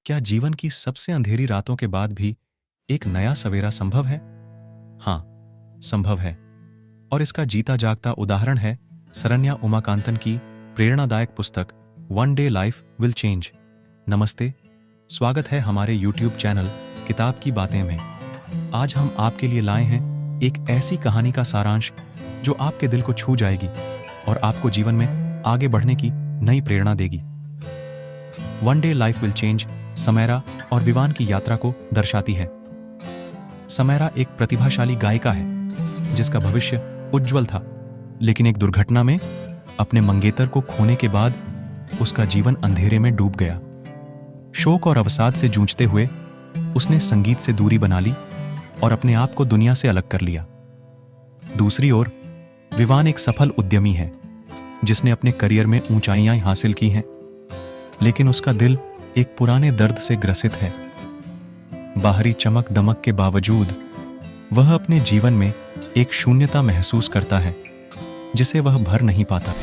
क्या जीवन की सबसे अंधेरी रातों के बाद भी एक नया सवेरा संभव है? हाँ, संभव है। और इसका जीता जागता उदाहरण है सरन्या उमाकांतन की प्रेरणादायक पुस्तक one day life will change. नमस्ते, स्वागत है हमारे YouTube चैनल किताब की बातें में। आज हम आपके लिए लाए हैं एक ऐसी कहानी का सारांश जो आपके दिल को छू जाएगी और आपको जीवन में आगे बढ़ने की नई प्रेरणा देगी। One day life will change Samaira और विवान की यात्रा को दर्शाती है। समैरा एक प्रतिभाशाली गायिका है जिसका भविष्य उज्जवल था, लेकिन एक दुर्घटना में अपने मंगेतर को खोने के बाद उसका जीवन अंधेरे में डूब गया। शोक और अवसाद से जूझते हुए उसने संगीत से दूरी बना ली और अपने आप को दुनिया से अलग कर लिया। दूसरी ओर विवान एक सफल उद्यमी है जिसने अपने करियर में ऊंचाइयां हासिल की हैं, लेकिन उसका दिल एक पुराने दर्द से ग्रसित है। बाहरी चमक दमक के बावजूद वह अपने जीवन में एक शून्यता महसूस करता है जिसे वह भर नहीं पाता।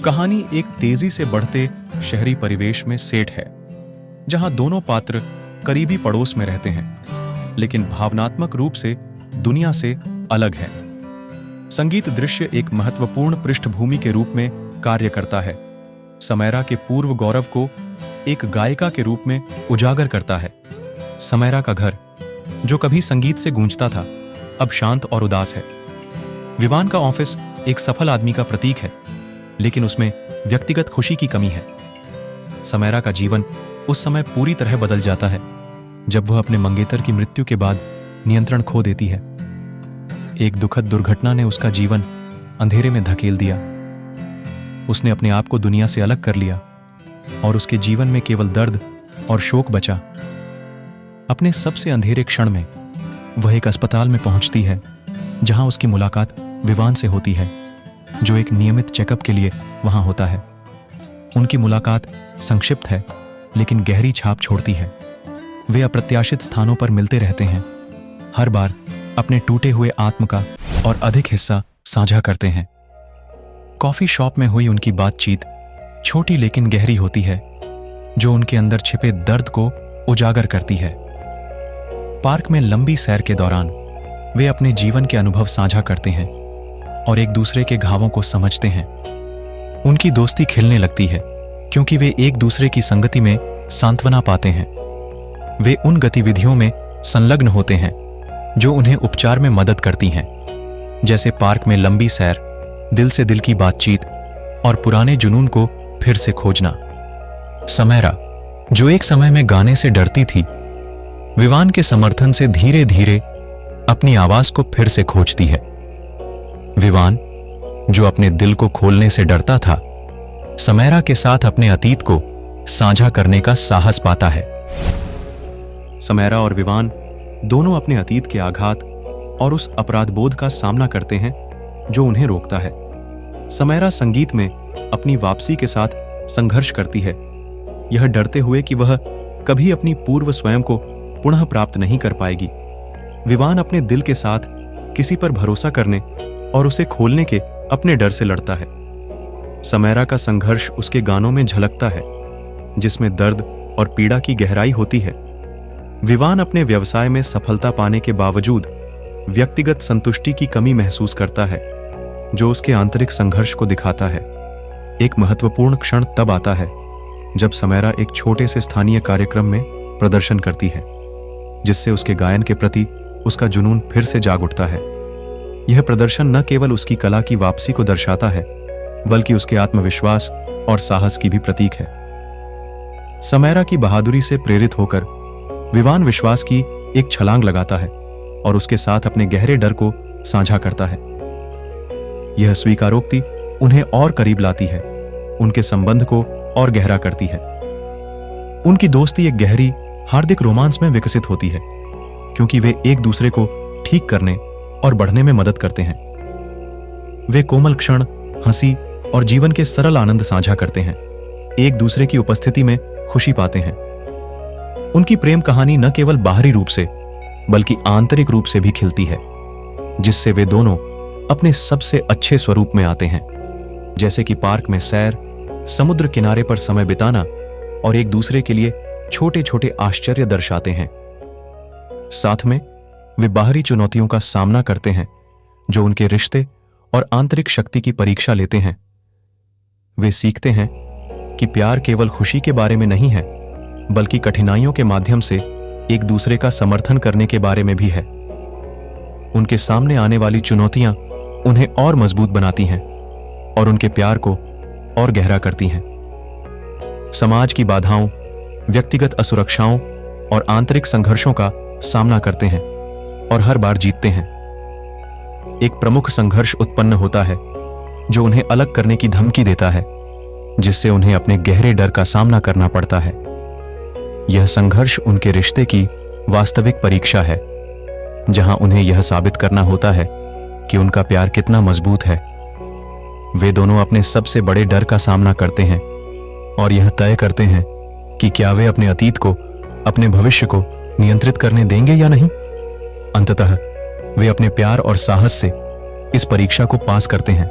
कहानी एक तेजी से बढ़ते शहरी परिवेश में सेट है, जहां दोनों पात्र करीबी पड़ोस में रहते हैं, लेकिन भावनात्मक रूप से दुनिया से अलग है। संगीत दृश्य एक महत्वपूर्ण पृष्ठभूमि के रूप में कार्य करता है। समैरा के पूर्व गौरव को एक गायिका के रूप में उजागर करता है। समैरा का घर, जो कभी संगीत से गूंजता था, अब शांत और उदास है। विवान का ऑफिस एक सफल आदमी का प्रतीक है, लेकिन उसमें व्यक्तिगत खुशी की कमी है। समैरा का जीवन उस समय पूरी तरह बदल जाता है जब वह अपने मंगेतर की मृत्यु के बाद नियंत्रण खो देती है। एक दुखद दुर्घटना ने उसका जीवन अंधेरे में धकेल दिया। उसने अपने आप को दुनिया से अलग कर लिया और उसके जीवन में केवल दर्द और शोक बचा। अपने सबसे अंधेरे क्षण में वह एक अस्पताल में पहुंचती है जहां उसकी मुलाकात विवान से होती है, जो एक नियमित चेकअप के लिए वहां होता है। उनकी मुलाकात संक्षिप्त है लेकिन गहरी छाप छोड़ती है। वे अप्रत्याशित स्थानों पर मिलते रहते हैं, हर बार अपने टूटे हुए आत्म का और अधिक हिस्सा साझा करते हैं। कॉफी शॉप में हुई उनकी बातचीत छोटी लेकिन गहरी होती है, जो उनके अंदर छिपे दर्द को उजागर करती है। पार्क में लंबी सैर के दौरान वे अपने जीवन के अनुभव साझा करते हैं और एक दूसरे के घावों को समझते हैं। उनकी दोस्ती खिलने लगती है क्योंकि वे एक दूसरे की संगति में सांत्वना पाते हैं। वे उन गतिविधियों में संलग्न होते हैं जो उन्हें उपचार में मदद करती हैं, जैसे पार्क में लंबी सैर, दिल से दिल की बातचीत और पुराने जुनून को फिर से खोजना। समैरा, जो एक समय में गाने से डरती थी, विवान के समर्थन से धीरे धीरे अपनी आवाज को फिर से खोजती है। विवान, जो अपने दिल को खोलने से डरता था, समैरा के साथ अपने अतीत को साझा करने का साहस पाता है। समैरा और विवान दोनों अपने अतीत के आघात और उस अपराधबोध का सामना करते हैं जो उन्हें रोकता है। समैरा संगीत में अपनी वापसी के साथ संघर्ष करती है, यह डरते हुए कि वह कभी अपनी पूर्व स्वयं को पुनः प्राप्त नहीं कर पाएगी। विवान अपने दिल के साथ किसी पर भरोसा करने और उसे खोलने के अपने डर से लड़ता है। समैरा का संघर्ष उसके गानों में झलकता है, जिसमें दर्द और पीड़ा की गहराई होती है। विवान अपने व्यवसाय में सफलता पाने के बावजूद व्यक्तिगत संतुष्टि की कमी महसूस करता है, जो उसके आंतरिक संघर्ष को दिखाता है। एक महत्वपूर्ण क्षण तब आता है जब समैरा एक छोटे से स्थानीय कार्यक्रम में प्रदर्शन करती है, जिससे उसके गायन के प्रति उसका जुनून फिर से जाग उठता है। यह प्रदर्शन न केवल उसकी कला की वापसी को दर्शाता है, बल्कि उसके आत्मविश्वास और साहस की भी प्रतीक है। समैरा की बहादुरी से प्रेरित होकर विवान विश्वास की एक छलांग लगाता है और उसके साथ अपने गहरे डर को साझा करता है। यह स्वीकारोक्ति उन्हें और करीब लाती है, उनके संबंध को और गहरा करती है। उनकी दोस्ती एक गहरी हार्दिक रोमांस में विकसित होती है, क्योंकि वे एक दूसरे को ठीक करने और बढ़ने में मदद करते हैं। वे कोमल क्षण, हंसी और जीवन के सरल आनंद साझा करते हैं, एक दूसरे की उपस्थिति में खुशी पाते हैं। उनकी प्रेम कहानी न केवल बाहरी रूप से बल्कि आंतरिक रूप से भी खिलती है, जिससे वे दोनों अपने सबसे अच्छे स्वरूप में आते हैं, जैसे कि पार्क में सैर, समुद्र किनारे पर समय बिताना और एक दूसरे के लिए छोटे छोटे आश्चर्य दर्शाते हैं। साथ में वे बाहरी चुनौतियों का सामना करते हैं जो उनके रिश्ते और आंतरिक शक्ति की परीक्षा लेते हैं। वे सीखते हैं कि प्यार केवल खुशी के बारे में नहीं है, बल्कि कठिनाइयों के माध्यम से एक दूसरे का समर्थन करने के बारे में भी है। उनके सामने आने वाली चुनौतियां उन्हें और मजबूत बनाती हैं और उनके प्यार को और गहरा करती हैं। समाज की बाधाओं, व्यक्तिगत असुरक्षाओं और आंतरिक संघर्षों का सामना करते हैं और हर बार जीतते हैं। एक प्रमुख संघर्ष उत्पन्न होता है जो उन्हें अलग करने की धमकी देता है, जिससे उन्हें अपने गहरे डर का सामना करना पड़ता है। यह संघर्ष उनके रिश्ते की वास्तविक परीक्षा है, जहां उन्हें यह साबित करना होता है कि उनका प्यार कितना मजबूत है। वे दोनों अपने सबसे बड़े डर का सामना करते हैं और यह तय करते हैं कि क्या वे अपने अतीत को, अपने भविष्य को नियंत्रित करने देंगे या नहीं। अंततः वे अपने प्यार और साहस से इस परीक्षा को पास करते हैं।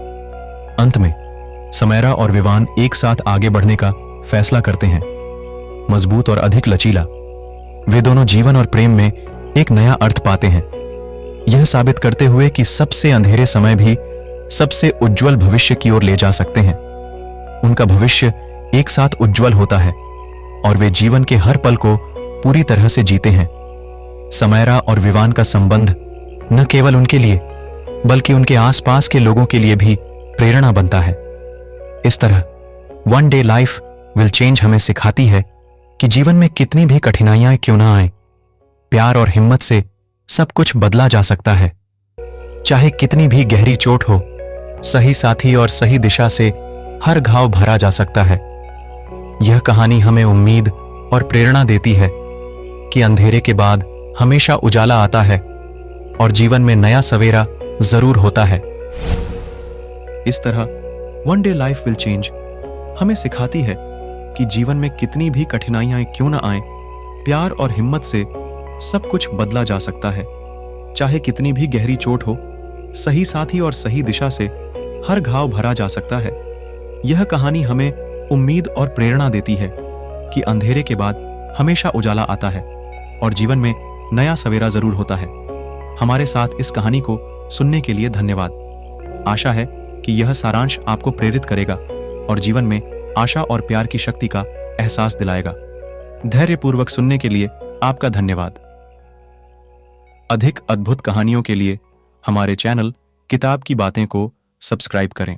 अंत में समयरा और विवान एक साथ आगे बढ़ने का फैसला करते हैं। मजबूत और अधिक लचीला, वे दोनों जीवन और प्रेम में एक नया अर्थ पाते हैं, यह साबित करते हुए कि सबसे अंधेरे समय भी सबसे उज्जवल भविष्य की ओर ले जा सकते हैं। उनका भविष्य एक साथ उज्जवल होता है और वे जीवन के हर पल को पूरी तरह से जीते हैं। समयरा और विवान का संबंध न केवल उनके लिए, बल्कि उनके आसपास के लोगों के लिए भी प्रेरणा बनता है। इस तरह one day life will change हमें सिखाती है कि जीवन में कितनी भी कठिनाइयां क्यों ना आए, प्यार और हिम्मत से सब कुछ बदला जा सकता है। चाहे कितनी भी गहरी चोट हो, सही साथी और सही दिशा से हर घाव भरा जा सकता है। यह कहानी हमें उम्मीद और प्रेरणा देती है कि अंधेरे के बाद हमेशा उजाला आता है और जीवन में नया सवेरा जरूर होता है। इस तरह one day life will change हमें सिखाती है कि जीवन में कितनी भी कठिनाइयां क्यों ना आए, प्यार और हिम्मत से सब कुछ बदला जा सकता है। चाहे कितनी भी गहरी चोट हो, सही साथी और सही दिशा से हर घाव भरा जा सकता है। यह कहानी हमें उम्मीद और प्रेरणा देती है कि अंधेरे के बाद हमेशा उजाला आता है और जीवन में नया सवेरा जरूर होता है। हमारे साथ इस कहानी को सुनने के लिए धन्यवाद। आशा है कि यह सारांश आपको प्रेरित करेगा और जीवन में आशा और प्यार की शक्ति का एहसास दिलाएगा। धैर्यपूर्वक सुनने के लिए आपका धन्यवाद। अधिक अद्भुत कहानियों के लिए हमारे चैनल किताब की बातें को सब्सक्राइब करें।